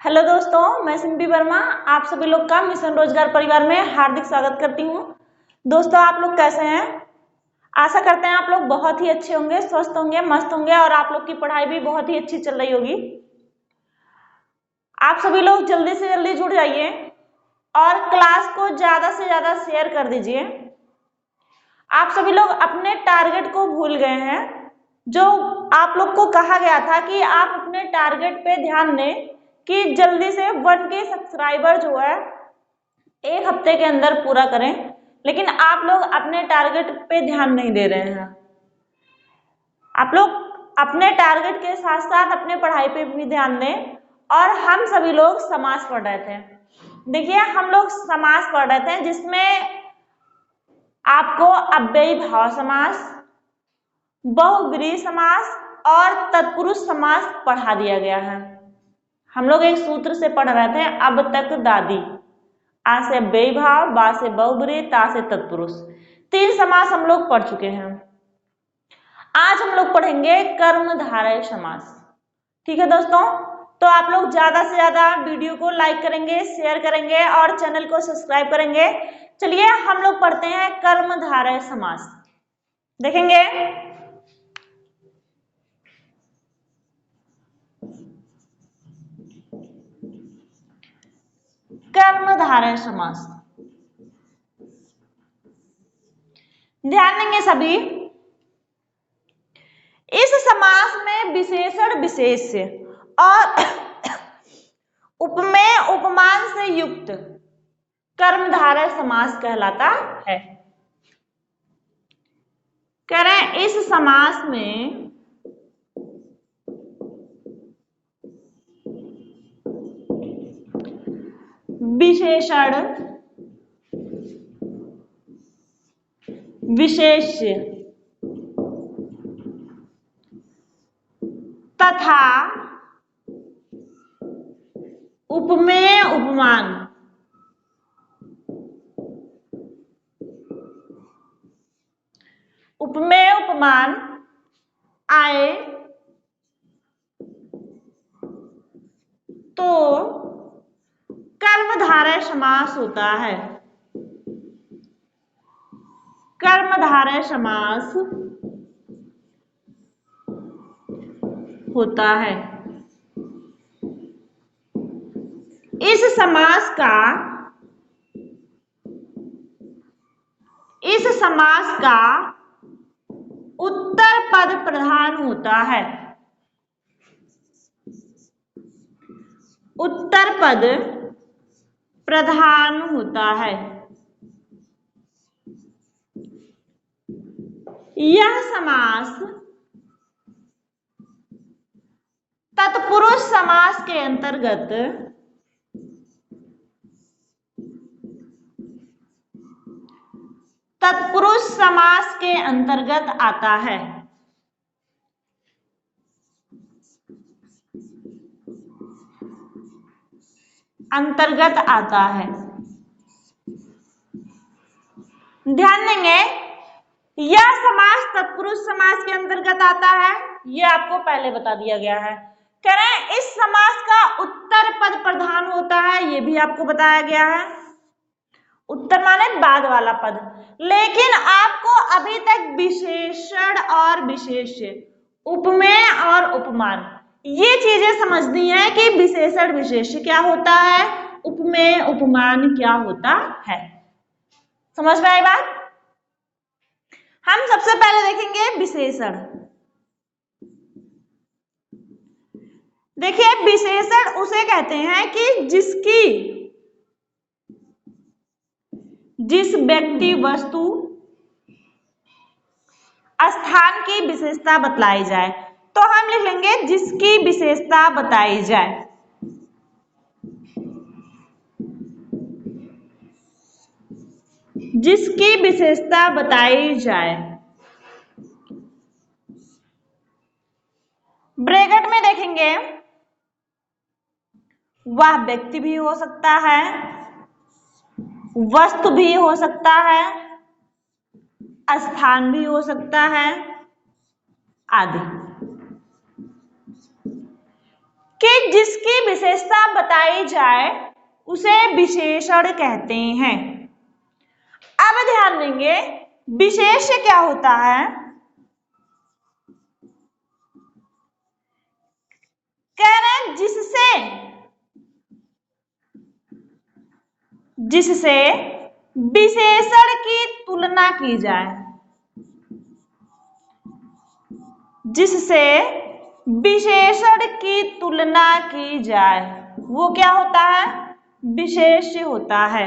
Hello दोस्तों, मैं सिम्पी वर्मा आप सभी लोग का मिशन रोजगार परिवार में हार्दिक स्वागत करती हूँ। दोस्तों, आप लोग कैसे हैं? आशा करते हैं आप लोग बहुत ही अच्छे होंगे, स्वस्थ होंगे, मस्त होंगे और आप लोग की पढ़ाई भी बहुत ही अच्छी चल रही होगी। आप सभी लोग जल्दी से जल्दी जुड़ जाइए और क्लास को ज्यादा से ज्यादा शेयर कर दीजिए। आप सभी लोग अपने टारगेट को भूल गए हैं। जो आप लोग को कहा गया था कि आप अपने टारगेट पे ध्यान दें कि जल्दी से 1K सब्सक्राइबर जो है 1 हफ्ते के अंदर पूरा करें, लेकिन आप लोग अपने टारगेट पे ध्यान नहीं दे रहे हैं। आप लोग अपने टारगेट के साथ साथ अपने पढ़ाई पे भी ध्यान दें। और हम सभी लोग समास पढ़ रहे थे। देखिए, हम लोग समास पढ़ रहे थे जिसमें आपको अव्ययी भाव समास, बहुब्रीहि समास और तत्पुरुष समास पढ़ा दिया गया है। हम लोग एक सूत्र से पढ़ रहे थे, अब तक दादी। आ से अव्ययी भाव, बा से बहुब्रीहि, ता से तत्पुरुष। 3 समास हम लोग पढ़ चुके हैं। आज हम लोग पढ़ेंगे कर्मधारय समास। ठीक है दोस्तों, तो आप लोग ज्यादा से ज्यादा वीडियो को लाइक करेंगे, शेयर करेंगे और चैनल को सब्सक्राइब करेंगे। चलिए हम लोग पढ़ते हैं कर्मधारय समास। देखेंगे कर्मधारय समास। ध्यान देंगे सभी। इस समास में विशेषण विशेष्य और उपमेय उपमान से युक्त कर्मधारय समास कहलाता है। कह रहे हैं इस समास में विशेषण विशेष्य तथा उपमेय उपमान उपमेय उपमान आए तो कर्मधारय समास होता है। कर्मधारय समास होता है। इस समास का उत्तर पद प्रधान होता है। उत्तर पद प्रधान होता है। यह समास तत्पुरुष समास के अंतर्गत आता है। अंतर्गत आता है। ध्यान देंगे, यह समास तत्पुरुष समास के अंतर्गत आता है, यह आपको पहले बता दिया गया है। कह रहे हैं इस समास का उत्तर पद प्रधान होता है, यह भी आपको बताया गया है। उत्तर माने बाद वाला पद। लेकिन आपको अभी तक विशेषण और विशेष्य, उपमेय और उपमान, ये चीजें समझनी है कि विशेषण विशेष्य क्या होता है, उपमेय उपमान क्या होता है। समझ में आई बात? हम सबसे पहले देखेंगे विशेषण। देखिए, विशेषण उसे कहते हैं कि जिस व्यक्ति, वस्तु, स्थान की विशेषता बतलाई जाए। तो हम लिख लेंगे जिसकी विशेषता बताई जाए। जिसकी विशेषता बताई जाए। ब्रैकेट में देखेंगे, वह व्यक्ति भी हो सकता है, वस्तु भी हो सकता है, स्थान भी हो सकता है, आदि। कि जिसकी विशेषता बताई जाए उसे विशेषण कहते हैं। अब ध्यान देंगे विशेष्य क्या होता है। कह रहे हैं जिससे विशेषण की तुलना की जाए, जिससे विशेषण की तुलना की जाए वो क्या होता है, विशेष्य होता है।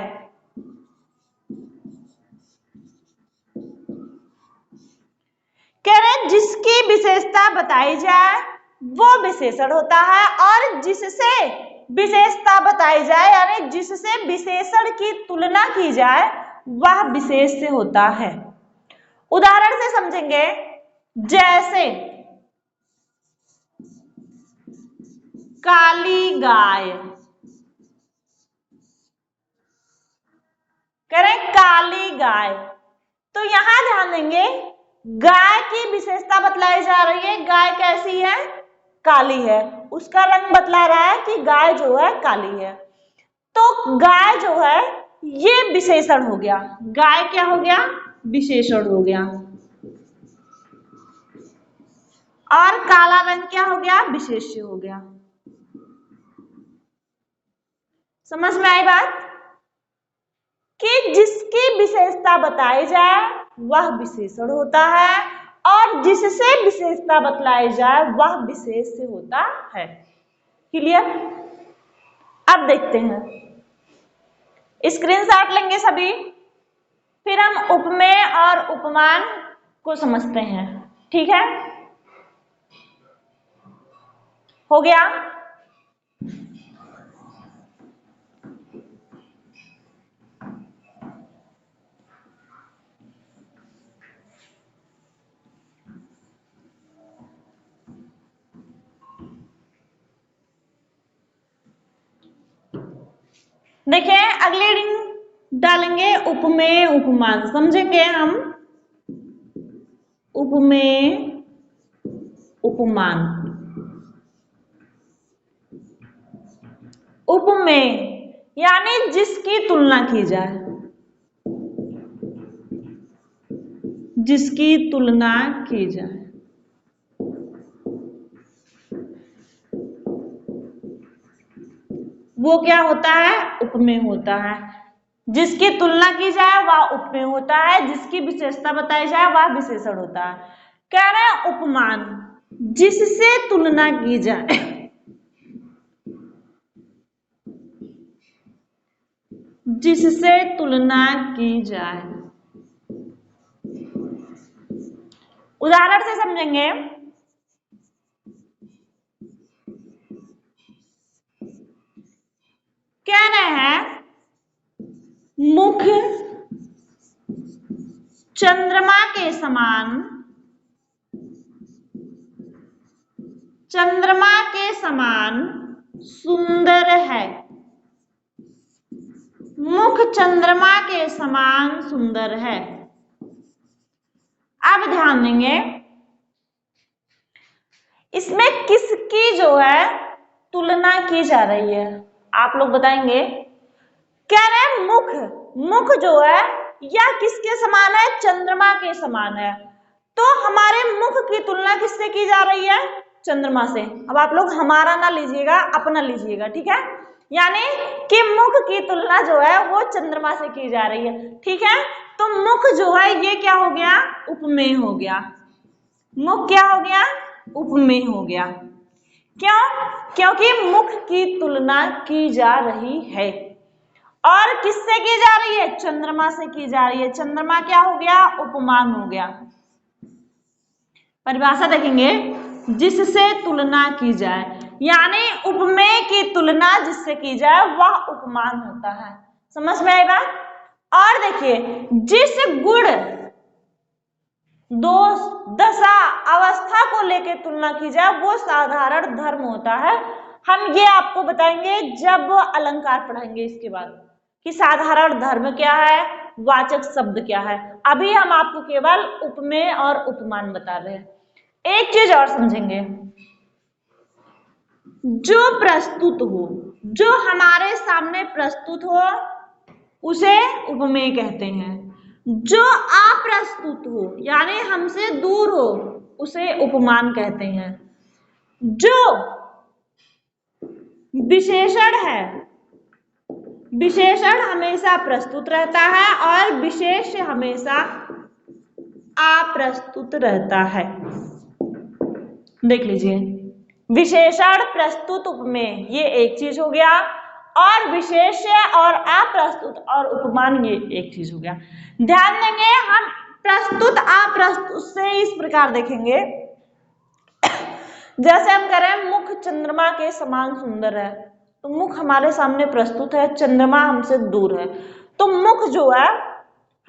कह रहे हैं जिसकी विशेषता बताई जाए वो विशेषण होता है, और जिससे विशेषता बताई जाए यानी जिससे विशेषण की तुलना की जाए वह विशेष्य होता है। उदाहरण से समझेंगे, जैसे काली गाय, कह रहे हैं काली गाय, तो यहां ध्यान देंगे गाय की विशेषता बतलाई जा रही है। गाय कैसी है, काली है, उसका रंग बतला रहा है कि गाय जो है काली है। तो गाय जो है ये विशेषण हो गया, गाय क्या हो गया, विशेषण हो गया, और काला रंग क्या हो गया, विशेष्य हो गया। समझ में आई बात कि जिसकी विशेषता बताई जाए वह विशेषण होता है, और जिससे विशेषता बतलाई जाए वह विशेष्य होता है। क्लियर? अब देखते हैं, स्क्रीनशॉट लेंगे सभी, फिर हम उपमेय और उपमान को समझते हैं। ठीक है, हो गया? देखिए अगले दिन डालेंगे उपमेय उपमान, समझेंगे हम उपमेय उपमान। उपमेय यानी जिसकी तुलना की जाए, जिसकी तुलना की जाए। वो क्या होता है, उपमेय होता है। जिसकी तुलना की जाए वह उपमेय होता है, जिसकी विशेषता बताई जाए वह विशेषण होता है। कह रहे हैं उपमान जिससे तुलना की जाए, जिससे तुलना की जाए। उदाहरण से समझेंगे, कह रहे हैं मुख चंद्रमा के समान, चंद्रमा के समान सुंदर है। मुख चंद्रमा के समान सुंदर है। अब ध्यान देंगे इसमें किसकी जो है तुलना की जा रही है, आप लोग बताएंगे। कह रहे हैं मुख, मुख जो है यह किसके समान है, चंद्रमा के समान है। तो हमारे मुख की तुलना किससे की जा रही है, चंद्रमा से। अब आप लोग हमारा ना लीजिएगा, अपना लीजिएगा, ठीक है। यानी कि मुख की तुलना जो है वो चंद्रमा से की जा रही है, ठीक है। तो मुख जो है ये क्या हो गया, उपमेय हो गया। मुख क्या हो गया, उपमेय हो गया। क्यों, क्योंकि मुख की तुलना की जा रही है, और किससे की जा रही है, चंद्रमा से की जा रही है। चंद्रमा क्या हो गया, उपमान हो गया। परिभाषा देखेंगे, जिससे तुलना की जाए, यानी उपमेय की तुलना जिससे की जाए वह उपमान होता है। समझ में आई बात? और देखिए जिस गुण, दोष, दशा, अवस्था को लेकर तुलना की जाए वो साधारण धर्म होता है। हम ये आपको बताएंगे जब अलंकार पढ़ाएंगे इसके बाद कि साधारण धर्म क्या है, वाचक शब्द क्या है। अभी हम आपको केवल उपमेय और उपमान बता रहे हैं। एक चीज और समझेंगे, जो प्रस्तुत हो, जो हमारे सामने प्रस्तुत हो उसे उपमेय कहते हैं। जो अप्रस्तुत हो यानी हमसे दूर हो उसे उपमान कहते हैं। जो विशेषण है, विशेषण हमेशा प्रस्तुत रहता है और विशेष्य हमेशा अप्रस्तुत रहता है। देख लीजिए, विशेषण, प्रस्तुत, उपमेय, ये एक चीज हो गया, और विशेष्य और अप्रस्तुत और उपमान ये एक चीज हो गया। ध्यान देंगे, हम प्रस्तुत अप्रस्तुत से इस प्रकार देखेंगे, जैसे हम कह रहे हैं मुख चंद्रमा के समान सुंदर है, तो मुख हमारे सामने प्रस्तुत है, चंद्रमा हमसे दूर है, तो मुख जो है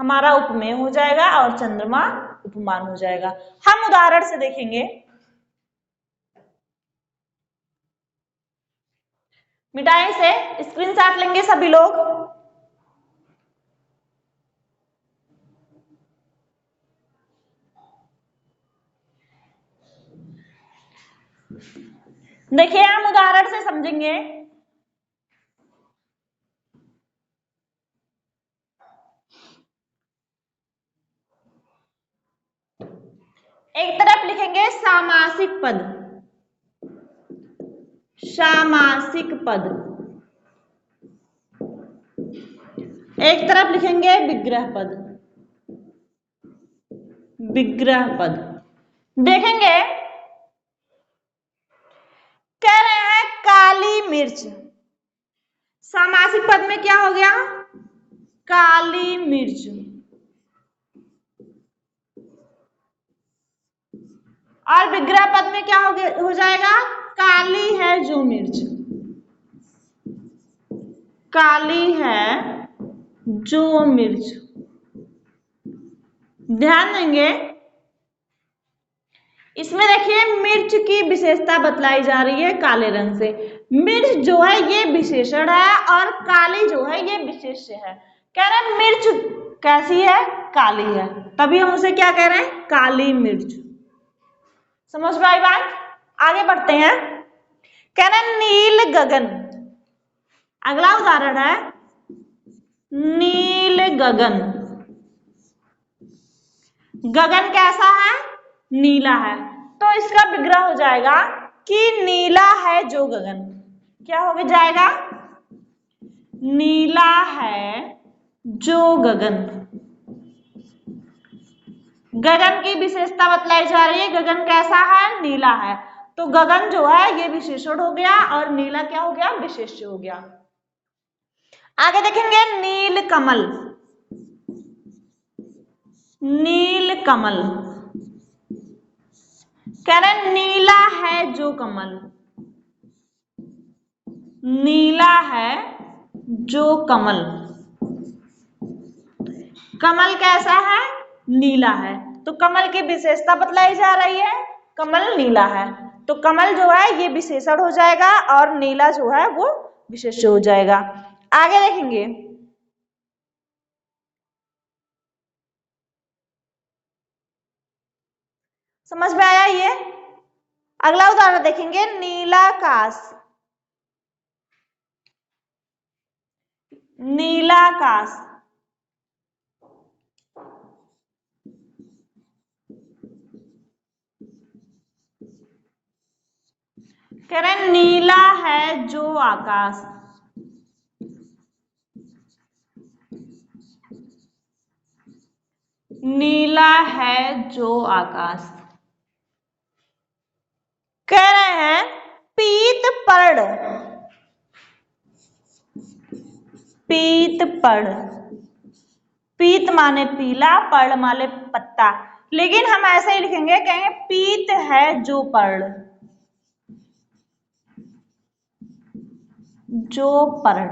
हमारा उपमेय हो जाएगा और चंद्रमा उपमान हो जाएगा। हम उदाहरण से देखेंगे, मिटाई से स्क्रीनशॉट लेंगे सभी लोग। देखिए, हम उदाहरण से समझेंगे। एक तरफ लिखेंगे सामासिक पद, सामासिक पद, एक तरफ लिखेंगे विग्रह पद, विग्रह पद। देखेंगे, कह रहे हैं काली मिर्च, सामासिक पद में क्या हो गया, काली मिर्च, और विग्रह पद में क्या हो जाएगा, काली है जो मिर्च, काली है जो मिर्च। ध्यान देंगे, इसमें देखिए मिर्च की विशेषता बतलाई जा रही है काले रंग से। मिर्च जो है ये विशेषण है और काली जो है ये विशेष्य है। कह रहे हैं मिर्च कैसी है, काली है, तभी हम उसे क्या कह रहे हैं, काली मिर्च। समझ में आई बात? आगे बढ़ते हैं। कह रहे हैं नील गगन, अगला उदाहरण है नील गगन। गगन कैसा है, नीला है, तो इसका विग्रह हो जाएगा कि नीला है जो गगन। क्या हो जाएगा, नीला है जो गगन। गगन की विशेषता बतलाई जा रही है, गगन कैसा है, नीला है, तो गगन जो है ये विशेषण हो गया और नीला क्या हो गया, विशेष्य हो गया। आगे देखेंगे नील कमल, नील कमल, कह रहे नीला है जो कमल, नीला है जो कमल। कमल कैसा है, नीला है, तो कमल की विशेषता बतलाई जा रही है, कमल नीला है, तो कमल जो है ये विशेषण हो जाएगा और नीला जो है वो विशेष्य हो जाएगा। आगे देखेंगे, समझ में आया ये? अगला उदाहरण देखेंगे नीलाकाश, नीलाकाश, कह रहे नीला है जो आकाश, नीला है जो आकाश। कह रहे हैं पीत पर्ण, पीत पर्ण, पीत माने पीला, पर्ण माने पत्ता, लेकिन हम ऐसे ही लिखेंगे, कहेंगे पीत है जो पर्ण, जो पर्ण।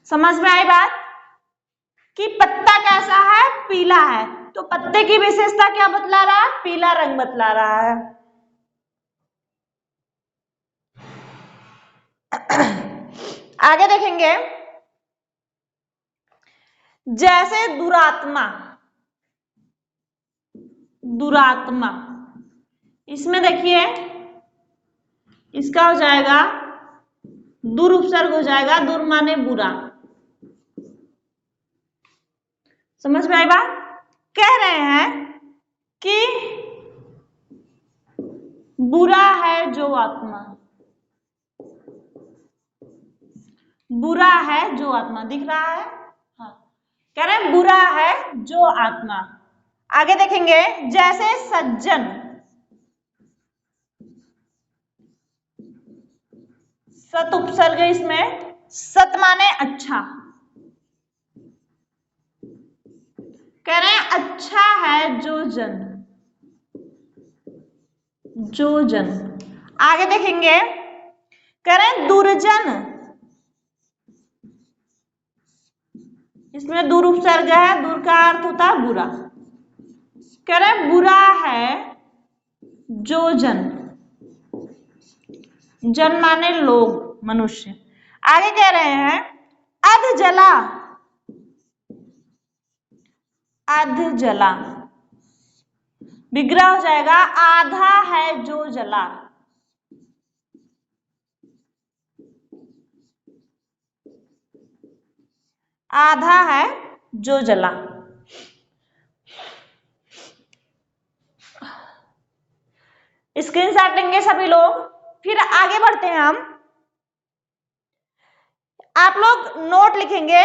समझ में आई बात कि पत्ता कैसा है, पीला है, तो पत्ते की विशेषता क्या बतला रहा है, पीला रंग बतला रहा है। आगे देखेंगे, जैसे दुरात्मा, दुरात्मा, इसमें देखिए इसका हो जाएगा दुर उपसर्ग हो जाएगा, दुर माने बुरा। समझ में आई बात? कह रहे हैं कि बुरा है जो आत्मा, बुरा है जो आत्मा, दिख रहा है? हाँ, कह रहे हैं बुरा है जो आत्मा। आगे देखेंगे, जैसे सज्जन, सत उपसर्ग इसमें, सत माने अच्छा, कह रहे हैं अच्छा है जो जन, जो जन। आगे देखेंगे, कह रहे हैं दुर्जन, इसमें दुर उपसर्ग है, दुर का अर्थ होता है बुरा, कह रहे हैं बुरा है जो जन, जन माने लोग, मनुष्य। आगे कह रहे हैं अध जला, अध जला, विग्रह हो जाएगा आधा है जो जला, आधा है जो जला। स्क्रीनशॉट लेंगे सभी लोग, फिर आगे बढ़ते हैं हम। आप लोग नोट लिखेंगे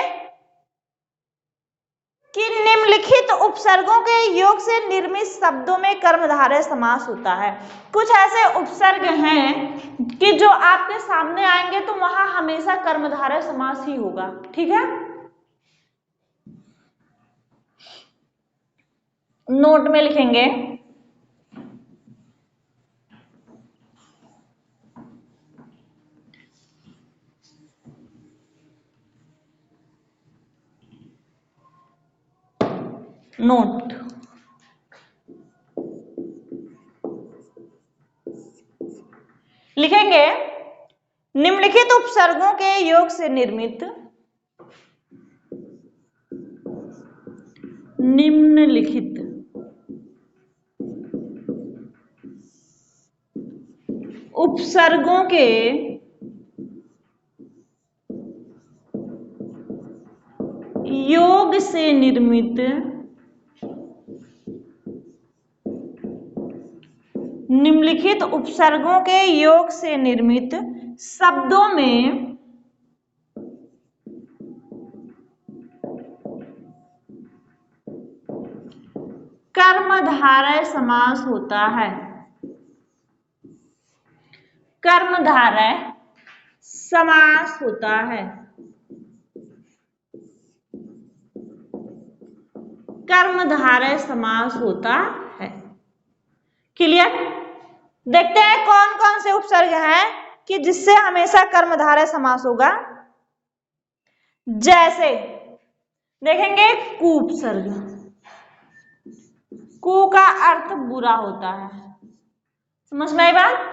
कि निम्नलिखित उपसर्गों के योग से निर्मित शब्दों में कर्मधारय समास होता है। कुछ ऐसे उपसर्ग हैं कि जो आपके सामने आएंगे तो वहां हमेशा कर्मधारय समास ही होगा, ठीक है? नोट में लिखेंगे, नोट, लिखेंगे निम्नलिखित उपसर्गों के योग से निर्मित, निम्नलिखित उपसर्गों के योग से निर्मित निम्नलिखित उपसर्गों के योग से निर्मित शब्दों में कर्मधारय समास होता है। कर्मधारय समास होता है, कर्मधारय समास होता है। क्लियर? देखते हैं कौन कौन से उपसर्ग हैं कि जिससे हमेशा कर्मधारय समास होगा। जैसे देखेंगे कु उपसर्ग, कु का अर्थ बुरा होता है, समझ में आई बात?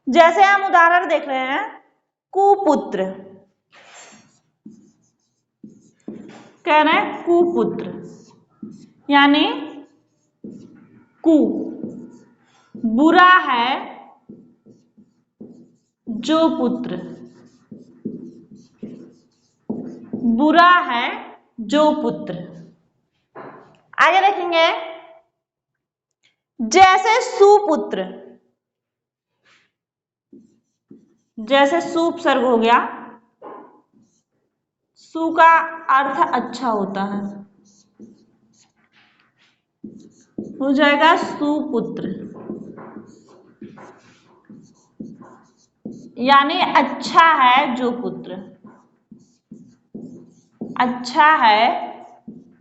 जैसे हम उदाहरण देख रहे हैं, कुपुत्र, कह रहे हैं कुपुत्र यानी कु बुरा है जो पुत्र, बुरा है जो पुत्र। आगे देखेंगे, जैसे सुपुत्र, जैसे सु उपसर्ग हो गया, सु का अर्थ अच्छा होता है, हो जाएगा सुपुत्र यानी अच्छा है जो पुत्र, अच्छा है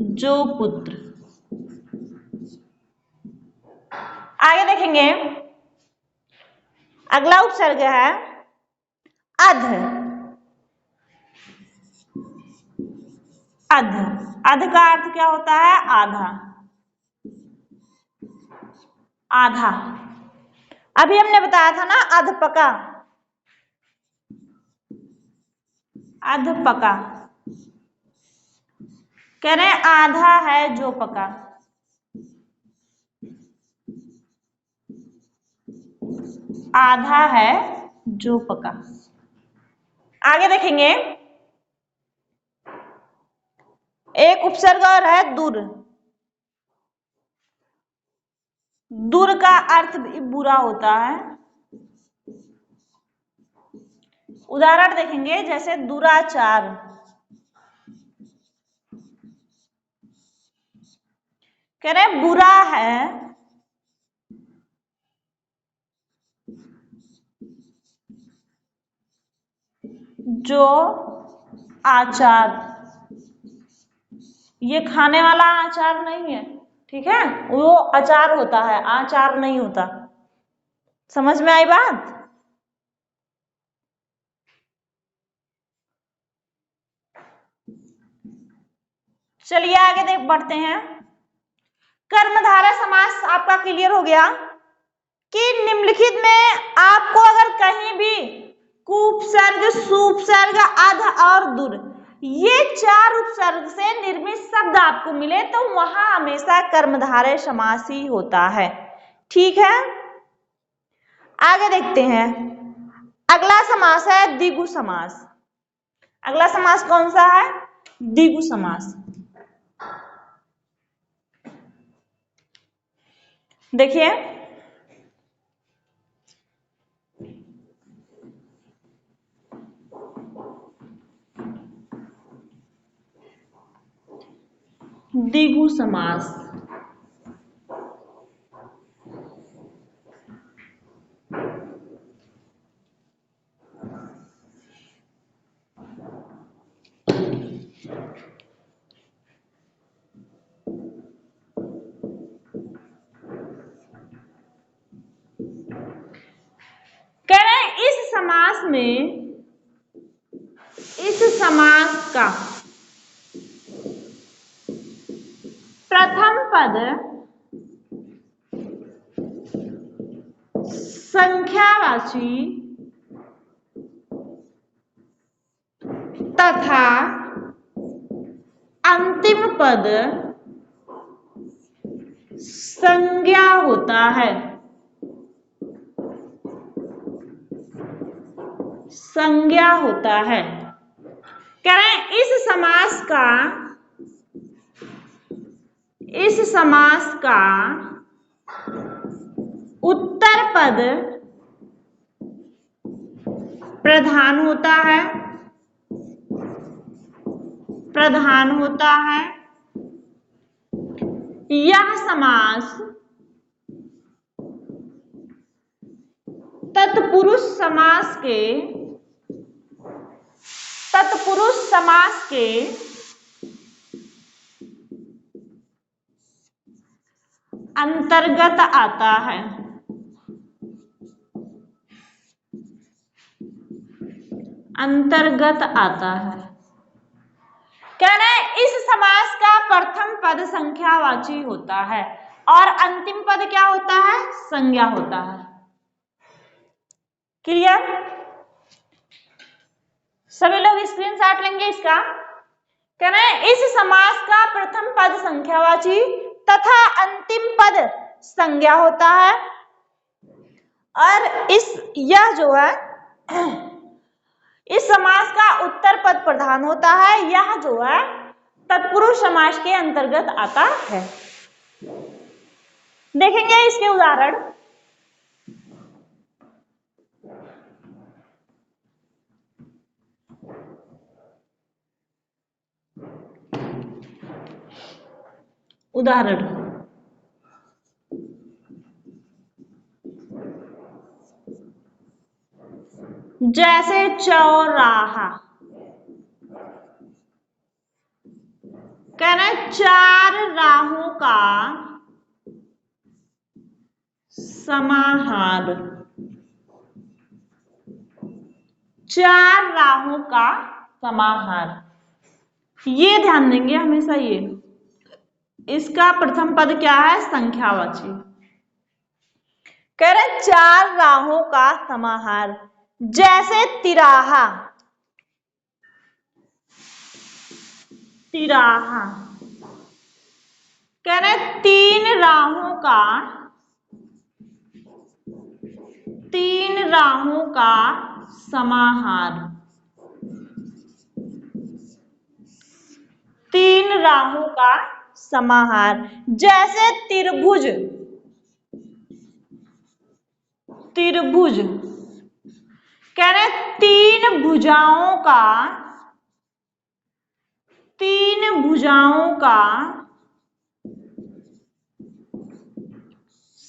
जो पुत्र। आगे देखेंगे, अगला उपसर्ग है अध, अध, अध का अर्थ क्या होता है? आधा, आधा। अभी हमने बताया था ना अधपका, अधपका, कह रहे हैं आधा है जो पका, आधा है जो पका। आगे देखेंगे, एक उपसर्ग और है दूर। दूर का अर्थ भी बुरा होता है। उदाहरण देखेंगे, जैसे दुराचार। कह रहे बुरा है जो आचार। ये खाने वाला आचार नहीं है, ठीक है, वो अचार होता है, आचार नहीं होता। समझ में आई बात? चलिए आगे देख बढ़ते हैं। कर्मधारय समास आपका क्लियर हो गया कि निम्नलिखित में आपको अगर कहीं भी कुपसर्ग, सुपसर्ग, अध और दुर, ये चार उपसर्ग से निर्मित शब्द आपको मिले तो वहां हमेशा कर्मधारय समास ही होता है, ठीक है। आगे देखते हैं, अगला समास है द्विगु समास। अगला समास कौन सा है? द्विगु समास। देखिए, द्विगु समास। कह रहे हैं इस समास का प्रथम पद संख्यावाची तथा अंतिम पद संज्ञा होता है। संज्ञा होता है। कह रहे हैं इस समास का उत्तर पद प्रधान होता है। प्रधान होता है। यह समास तत्पुरुष समास के अंतर्गत आता है। अंतर्गत आता है। कह रहे हैं इस समास का प्रथम पद संख्यावाची होता है और अंतिम पद क्या होता है? संज्ञा होता है। क्लियर? सभी लोग स्क्रीनशॉट लेंगे इसका। कह रहे हैं इस समास का प्रथम पद संख्यावाची तथा अंतिम पद संज्ञा होता है और यह जो है इस समास का उत्तर पद प्रधान होता है। यह जो है तत्पुरुष समास के अंतर्गत आता है। देखेंगे इसके उदाहरण। उदाहरण, जैसे चौराहा। कहना चार राहों का समाहार। चार राहों का समाहार, ये ध्यान देंगे हमेशा। ये इसका प्रथम पद क्या है? संख्यावाची। कह रहे चार राहों का समाहार। जैसे तिराहा। तिराहा कह रहे तीन राहों का तीन राहों का समाहार। तीन राहों का समाहार, जैसे त्रिभुज। त्रिभुज कह रहे तीन भुजाओं का, तीन भुजाओं का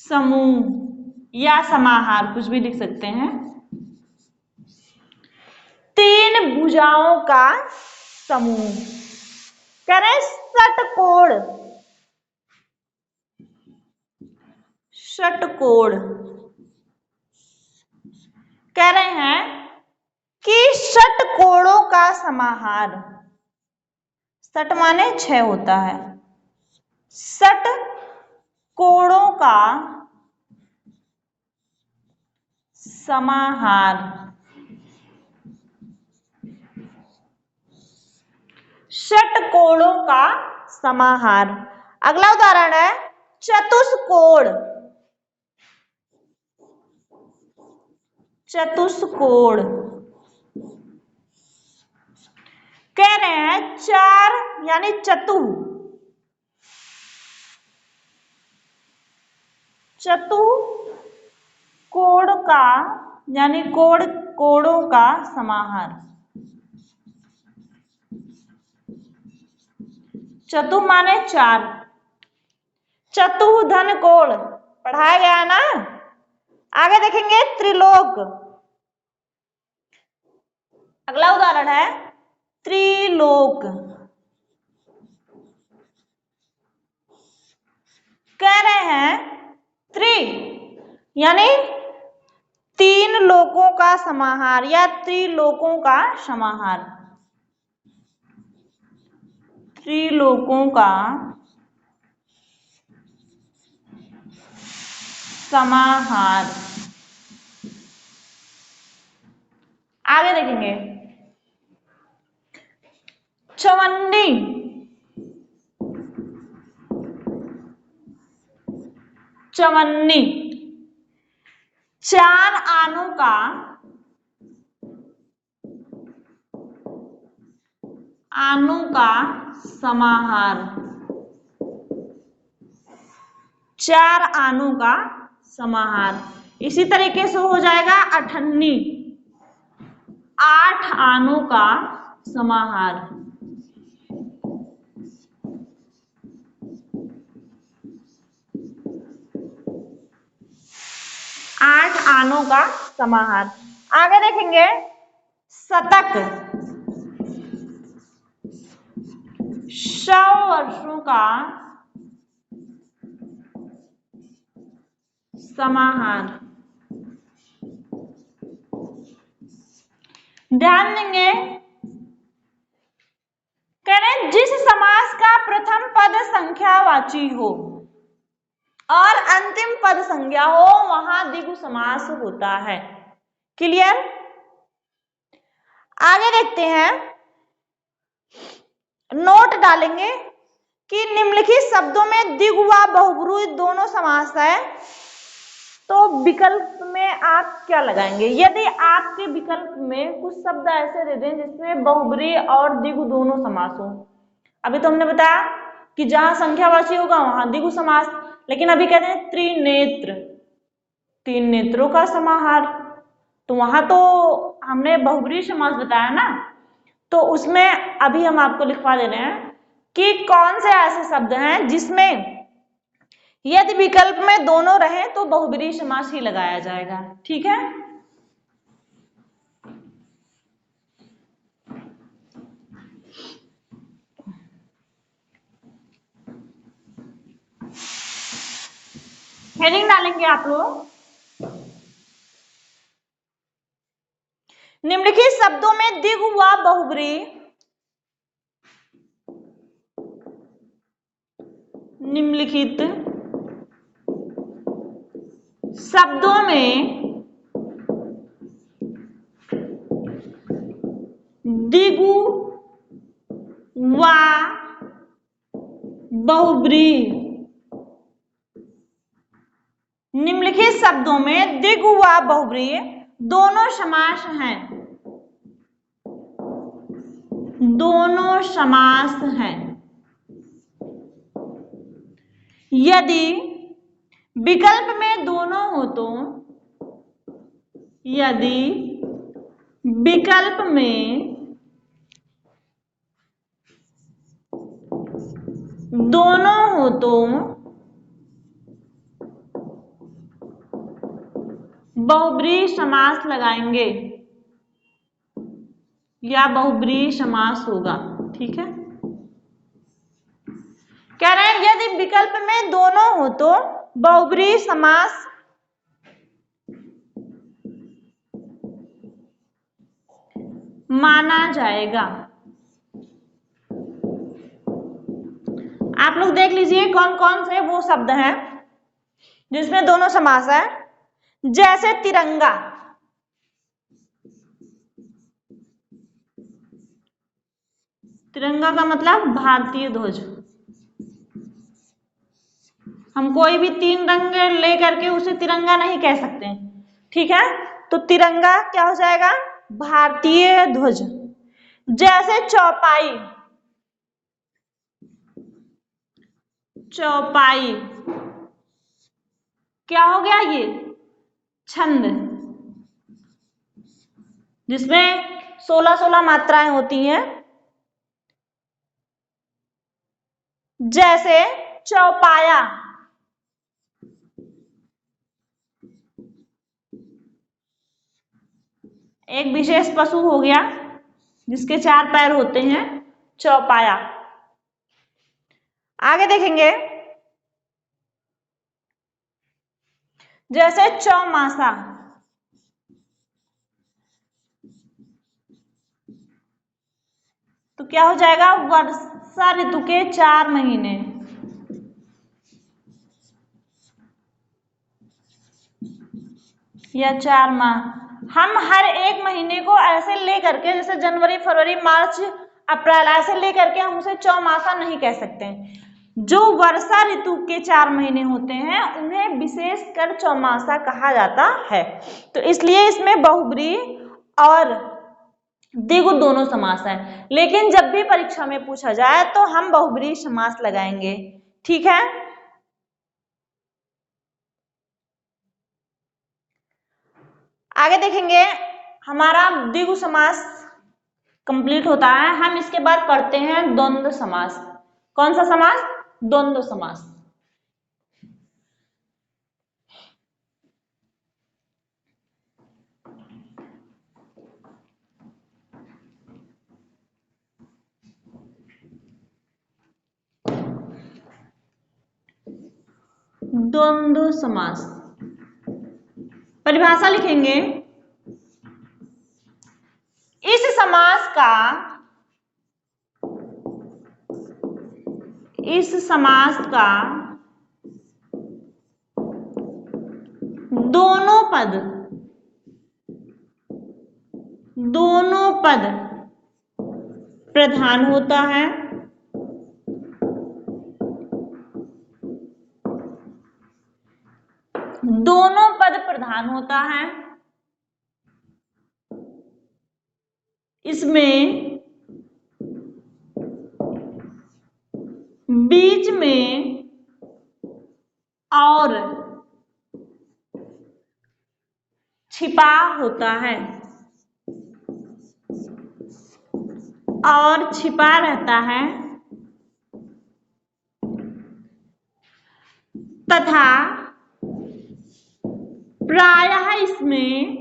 समूह या समाहार, कुछ भी लिख सकते हैं। तीन भुजाओं का समूह। कह रहे षटकोण। षटकोण कह रहे हैं कि षटकोणों का समाहार। षट माने 6 होता है। षटकोणों का समाहार। षटकोणों का समाहार। अगला उदाहरण है चतुष्कोण। चतुष्कोण कह रहे हैं 4 यानी चतु, चतुकोण का यानी कोणों का समाहार। चतु माने 4, चतुर्धन कोण पढ़ाया गया है ना। आगे देखेंगे त्रिलोक। अगला उदाहरण है त्रिलोक। कह रहे हैं त्रि यानी 3 लोकों का समाहार या त्रिलोकों का समाहार। त्रिलोकों का समाहार। आगे देखेंगे चवन्नी। चवन्नी 4 आनों का समाहार। 4 आनों का समाहार। इसी तरीके से हो जाएगा अठन्नी, 8 आनों का समाहार। 8 आनों का समाहार। आगे देखेंगे शतक। 100 वर्षों का समाहार। ध्यान देंगे, कह रहे जिस समास का प्रथम पद संख्यावाची हो और अंतिम पद संज्ञा हो वहां द्विगु समास होता है। क्लियर। आगे देखते हैं, नोट डालेंगे कि निम्नलिखित शब्दों में द्विगु व बहुब्रूही दोनों समास है, तो विकल्प में आप क्या लगाएंगे। यदि आपके विकल्प में कुछ शब्द ऐसे दे दें जिसमें बहुब्रीहि और द्विगु दोनों समास हो। अभी तो हमने बताया कि जहां संख्यावाची होगा वहां द्विगु समास, लेकिन अभी कहते हैं त्रिनेत्र, 3 नेत्रों का समाहार, तो वहां तो हमने बहुब्रीहि समास बताया ना। तो उसमें अभी हम आपको लिखवा दे रहे हैं कि कौन से ऐसे शब्द हैं जिसमें यदि विकल्प में दोनों रहे तो बहुब्रीहि समास ही लगाया जाएगा। ठीक है। हेडिंग डालेंगे आप लोग, निम्नलिखित शब्दों में द्विगु व बहुब्रीहि, निम्नलिखित शब्दों में द्विगु व बहुब्रीहि निम्नलिखित शब्दों में द्विगु व बहुब्रीहि दोनों समास हैं। दोनों समास हैं। यदि विकल्प में दोनों हो तो, यदि विकल्प में दोनों हो तो बहुब्रीहि समास लगाएंगे या बहुब्रीहि समास होगा। ठीक है, कह रहे हैं यदि विकल्प में दोनों हो तो बहुब्रीहि समास माना जाएगा। आप लोग देख लीजिए कौन कौन से वो शब्द हैं जिसमें दोनों समास है। जैसे तिरंगा, तिरंगा का मतलब भारतीय ध्वज। हम कोई भी 3 रंग लेकर के उसे तिरंगा नहीं कह सकते। ठीक है, तो तिरंगा क्या हो जाएगा? भारतीय ध्वज। जैसे चौपाई, चौपाई क्या हो गया? ये छंद जिसमें 16-16 मात्राएं होती हैं। जैसे चौपाया, एक विशेष पशु हो गया जिसके 4 पैर होते हैं, चौपाया। आगे देखेंगे जैसे चौमासा, तो क्या हो जाएगा? वर्षा ऋतु के 4 महीने। या 4 माह। हम हर एक महीने को ऐसे ले करके, जैसे जनवरी, फरवरी, मार्च, अप्रैल, ऐसे ले करके हम उसे चौमासा नहीं कह सकते। जो वर्षा ऋतु के 4 महीने होते हैं उन्हें विशेषकर चौमासा कहा जाता है। तो इसलिए इसमें बहुब्रीहि और द्विगु दोनों समास है। लेकिन जब भी परीक्षा में पूछा जाए तो हम बहुब्रीहि समास लगाएंगे। ठीक है, आगे देखेंगे। हमारा द्विगु समास कंप्लीट होता है। हम इसके बाद पढ़ते हैं द्वंद्व समास। कौन सा समास? द्वंद्व समास। द्वंद्व समास परिभाषा लिखेंगे। इस समास का दोनों पद प्रधान होता है। दोनों पद प्रधान होता है। इसमें बीच में और छिपा होता है, और छिपा रहता है, तथा प्रायः इसमें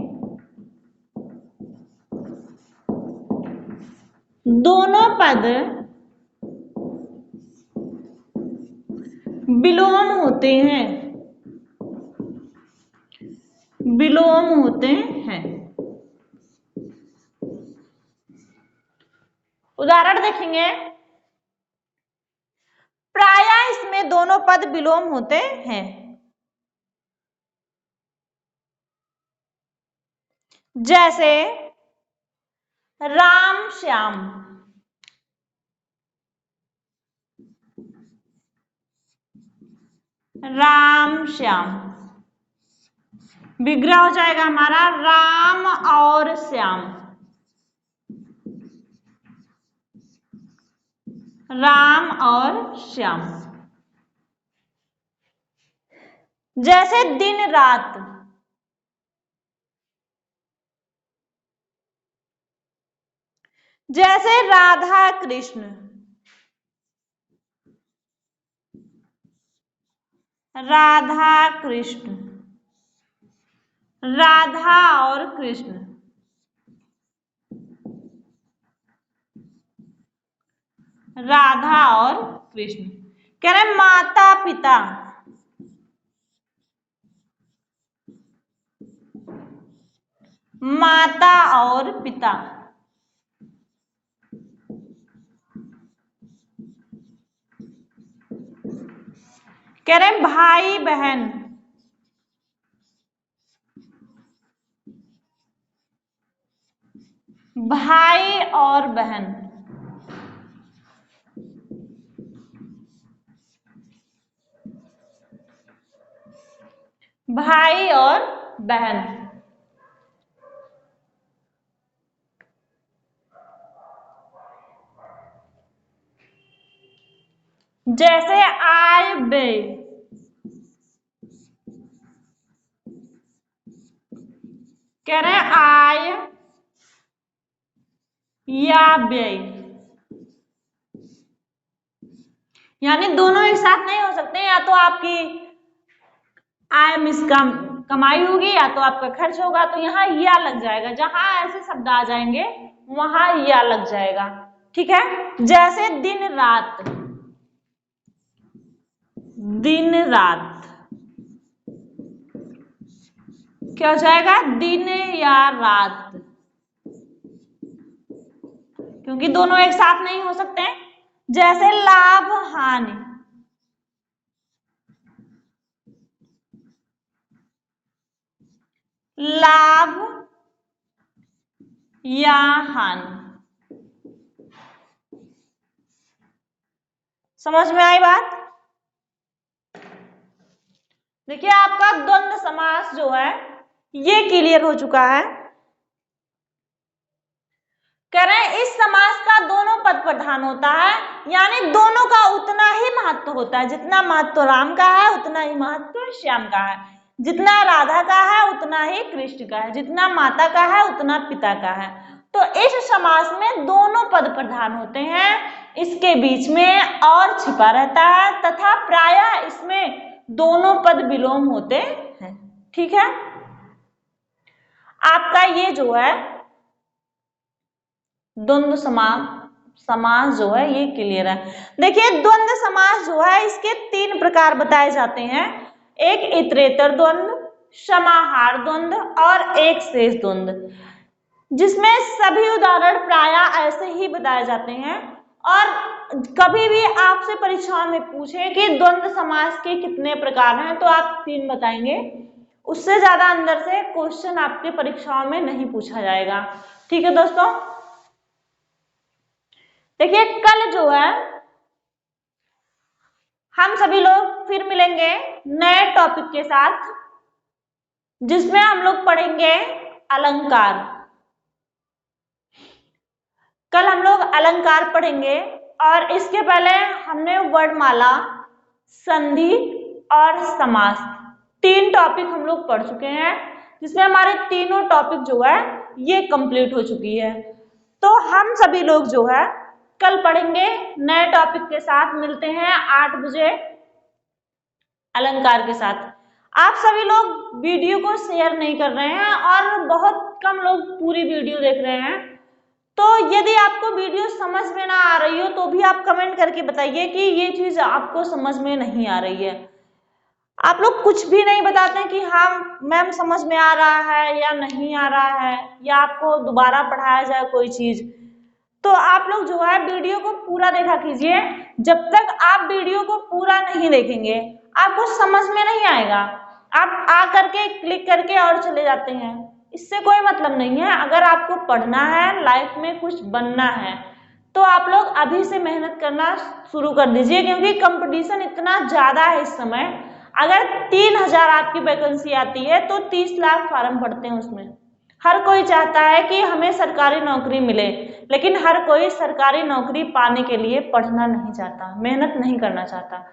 दोनों पद विलोम होते हैं। विलोम होते हैं। उदाहरण देखेंगे। प्रायः इसमें दोनों पद विलोम होते हैं। जैसे राम श्याम, राम श्याम। विग्रह हो जाएगा हमारा राम और श्याम। राम और श्याम। जैसे दिन रात, जैसे राधा कृष्ण, राधा कृष्ण, राधा और कृष्ण, राधा और कृष्ण। कह रहे माता पिता, माता और पिता। कह रहे भाई बहन, भाई और बहन, भाई और बहन। जैसे आय व्यय, कह रहे हैं आय या व्यय, यानी दोनों एक साथ नहीं हो सकते। या तो आपकी आय मिस कमाई होगी या तो आपका खर्च होगा, तो यहाँ या लग जाएगा। जहां ऐसे शब्द आ जाएंगे वहां या लग जाएगा। ठीक है। जैसे दिन रात, दिन रात क्या हो जाएगा? दिन या रात, क्योंकि दोनों एक साथ नहीं हो सकते। जैसे लाभ हानि, लाभ या हानि। समझ में आई बात? देखिए आपका द्वंद्व समास जो है ये क्लियर हो चुका है। कह रहे हैं इस समास का दोनों पद प्रधान होता है, यानी दोनों का उतना ही महत्व होता है। जितना महत्व राम का है उतना ही महत्व श्याम का है, जितना राधा का है उतना ही कृष्ण का है, जितना माता का है उतना पिता का है। तो इस समास में दोनों पद प्रधान होते हैं, इसके बीच में और छिपा रहता है तथा प्रायः इसमें दोनों पद विलोम होते हैं। ठीक है। आपका ये जो है द्वंद्व समास जो है ये क्लियर है। देखिए द्वंद्व समास जो है इसके 3 प्रकार बताए जाते हैं। एक इतरेतर द्वंद्व, समाहार द्वंद्व और एक शेष द्वंद्व, जिसमें सभी उदाहरण प्रायः ऐसे ही बताए जाते हैं। और कभी भी आपसे परीक्षा में पूछे कि द्वंद्व समास के कितने प्रकार हैं तो आप 3 बताएंगे। उससे ज्यादा अंदर से क्वेश्चन आपके परीक्षाओं में नहीं पूछा जाएगा। ठीक है दोस्तों। देखिए कल जो है हम सभी लोग फिर मिलेंगे नए टॉपिक के साथ, जिसमें हम लोग पढ़ेंगे अलंकार। कल हम लोग अलंकार पढ़ेंगे और इसके पहले हमने वर्णमाला, संधि और समास 3 टॉपिक हम लोग पढ़ चुके हैं, जिसमें हमारे तीनों टॉपिक जो है ये कंप्लीट हो चुकी है। तो हम सभी लोग जो है कल पढ़ेंगे नए टॉपिक के साथ। मिलते हैं 8 बजे अलंकार के साथ। आप सभी लोग वीडियो को शेयर नहीं कर रहे हैं और बहुत कम लोग पूरी वीडियो देख रहे हैं। तो यदि आपको वीडियो समझ में ना आ रही हो तो भी आप कमेंट करके बताइए कि ये चीज आपको समझ में नहीं आ रही है। आप लोग कुछ भी नहीं बताते कि हाँ मैम समझ में आ रहा है या नहीं आ रहा है, या आपको दोबारा पढ़ाया जाए कोई चीज। तो आप लोग जो है वीडियो को पूरा देखा कीजिए। जब तक आप वीडियो को पूरा नहीं देखेंगे आपको समझ में नहीं आएगा। आप आ करके क्लिक करके और चले जाते हैं, इससे कोई मतलब नहीं है। अगर आपको पढ़ना है, लाइफ में कुछ बनना है, तो आप लोग अभी से मेहनत करना शुरू कर दीजिए, क्योंकि कंपटीशन इतना ज्यादा है इस समय। अगर 3000 आपकी वैकेंसी आती है तो 30 लाख फार्म भरते हैं उसमें। हर कोई चाहता है कि हमें सरकारी नौकरी मिले, लेकिन हर कोई सरकारी नौकरी पाने के लिए पढ़ना नहीं चाहता, मेहनत नहीं करना चाहता।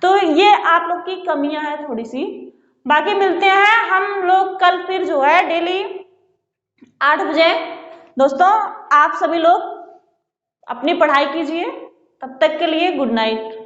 तो ये आप लोग की कमियां हैं थोड़ी सी। बाकी मिलते हैं हम लोग कल फिर जो है डेली 8 बजे। दोस्तों आप सभी लोग अपनी पढ़ाई कीजिए, तब तक के लिए गुड नाइट।